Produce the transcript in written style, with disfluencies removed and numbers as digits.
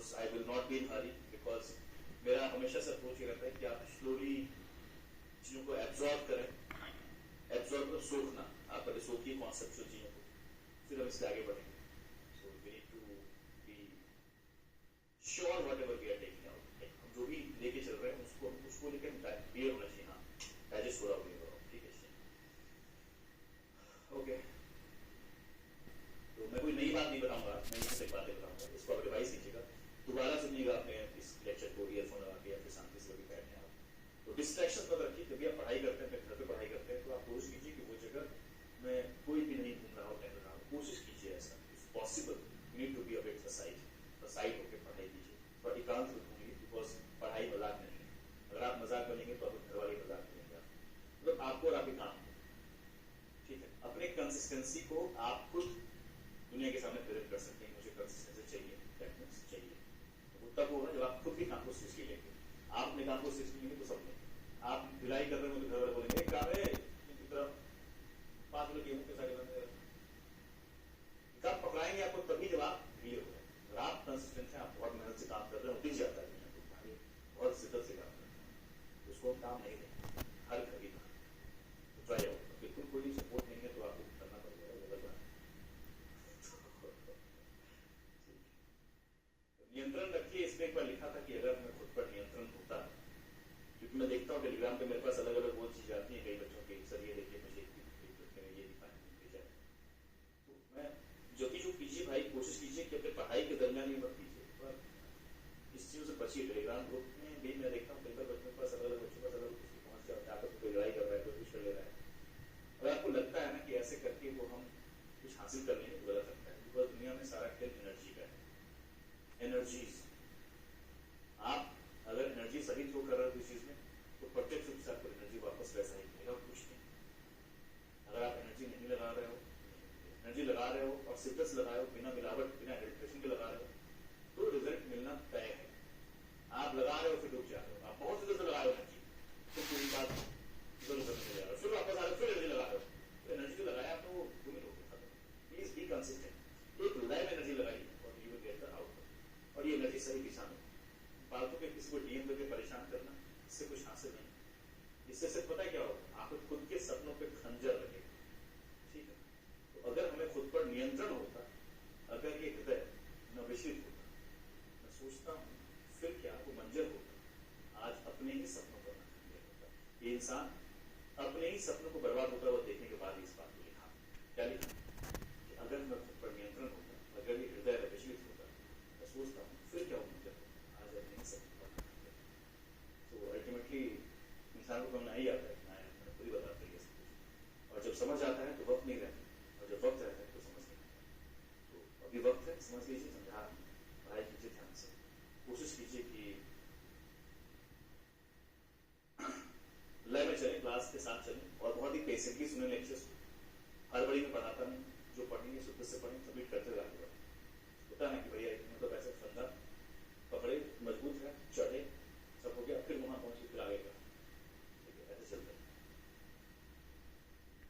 Course I will not be in Hari, because मेरा हमेशा से अप्रोच ये रहता है कि आप स्लोली चीजों को एब्जॉर्ब करें, एब्जॉर्ब कर सोखना, आप पहले सोखिए कॉन्सेप्चुअल चीजों को, फिर हम इससे आगे बढ़ेंगे. So we need to be sure whatever we are taking out, हम जो भी लेके चल रहे हैं उसको लेकर क्लियर होना चाहिए. हाँ, डाइजेस्ट हो रहा होगा, ठीक है. ओके, तो मैं कोई नई बात नहीं बताऊंगा, मैं एक बातें बताऊंगा, इसको आप रिवाइज कीजिएगा, दोबारा सुनिएगा अपने इस लेक्चर को ईयरफोन लगा के या फिर शांति से कभी बैठे आप. तो डिस्ट्रैक्शन मत रखिए. जब भी आप पढ़ाई करते हैं, घर पे पढ़ाई करते हैं, तो आप कोशिश कीजिए कि वो जगह में कोई भी नहीं घूम रहा हो, टहल रहा हो. कोशिश कीजिए ऐसा, if possible you need to be a bit side होकर पढ़ाई कीजिए, और एकांत रखूंगी, बिकॉज पढ़ाई मजाक नहीं है. अगर आप मजाक बनेंगे तो आप घर वाले मजाक बनेंगे, मतलब आपको और आपके काम, ठीक है. अपने कंसिस्टेंसी को आप खुद दुनिया के सामने प्रेजेंट कर सकते हैं. मुझे कंसिस्टेंसी चाहिए, डेफिनेटली चाहिए, तो तब होगा जब आप खुद भी काम को सीरियसली लेंगे. आप अपने काम को सीरियसली लेंगे तो सब लेंगे. आप ढिलाई कर रहे हो तो घर वाले बोलेंगे काम है की तरफ 5 किलो गेहूं के सारे बंदे, कब पकड़ाएंगे आपको, तभी जब आप ढीले हो जाए. अगर आप कंसिस्टेंट हैं, आप बहुत मेहनत से काम कर रहे हो, दिख जाता है भाई बहुत शिद्दत से काम कर रहे हैं, उसको काम नहीं देंगे हर कभी का. तो ट्राई आउट, बिल्कुल कोई सपोर्ट नहीं है तो आपको करना पड़ेगा, गलत बात. नियंत्रण रखिए. इसमें एक बार लिखा था कि अगर मैं खुद पर नियंत्रण होता, क्योंकि मैं देखता हूँ टेलीग्राम पे मेरे पास अलग अलग वो चीजें आती हैं कई बच्चों के, सर ये देखिए मुझे ये दिखाएं जाए. तो मैं जो कीजिए भाई, कोशिश कीजिए कि अपने पढ़ाई के दरमियान ये मत कीजिए, पर इस चीजों से बचिए. टेलीग्राम ग्रुप में भी मैं देखता हूँ कई बार बच्चों के पास अलग अलग बच्चों के पास अलग किसी पहुंच जाता है, आपस में कोई लड़ाई कर रहा है, कोई कुछ कर ले रहा है. अगर आपको लगता है ना कि ऐसे करके वो हम कुछ हासिल कर लेंगे तो गलत लगता है, बिकॉज दुनिया में सारा खेल एनर्जी का है. एनर्जीज, आप अगर एनर्जी सही थ्रो कर रहे हो किसी चीज में, तो प्रत्यक्ष रूप से आपको एनर्जी वापस वैसा ही मिलेगा, कुछ नहीं. अगर आप एनर्जी नहीं लगा रहे हो, एनर्जी लगा रहे हो और सिट्रस लगाए हो, बिना मिलावट बिना एडिल्ट्रेशन के लगा रहे हो, तो रिजल्ट मिलना तय है. आप लगा रहे हो फिर रुक जा रहे हो, आप बहुत इधर से लगा रहे हो एनर्जी, फिर पूरी बात इधर उधर नहीं जा रहा, फिर वापस आ रहे हो, फिर एनर्जी लगा रहे हो, तो एनर्जी जो लगाया आप तो घूमिल हो गया. Please be consistent. एक लाइव एनर्जी लगाइए और you will get the outcome. और ये एनर्जी सही दिशा में, फालतू के किसी को डीएम करके परेशान करना, इससे कुछ हासिल नहीं. इससे सिर्फ पता है क्या होगा, आपको खुद के सपनों पे खंजर लगेगा, ठीक है. तो अगर हमें खुद पर नियंत्रण होता, अगर ये हृदय न विचलित होता, मैं सोचता हूं फिर क्या वो मंजर होता. आज अपने ही सपनों पर न खंजर होता. ये इंसान अपने ही सपनों को बर्बाद होता हुआ देखने के बाद इस बात को लिखा. क्या लिखा कि अगर मैं खुद पर नियंत्रण होता, अगर ये हृदय विचलित होता, मैं सोचता हूँ फिर क्या होगा, आज अपने ही सपनों पर न खंजर. तो अल्टीमेटली इंसान को नहीं आता है, मैंने खुद ही बता दिया सब कुछ. और जब समझ आता है तो वक्त नहीं रहता, और जब वक्त रहता है तो समझ नहीं आता. तो अभी वक्त है, समझ लीजिए, समझा, पढ़ाई कीजिए ध्यान से, कोशिश कीजिए कि लय में चलें, क्लास के साथ चलें, और बहुत ही पेशेंटली सुने लेक्चर्स को. हड़बड़ी में पढ़ाता नहीं, जो पढ़ेंगे शुद्ध से पढ़ें, सबमिट करते जाएंगे.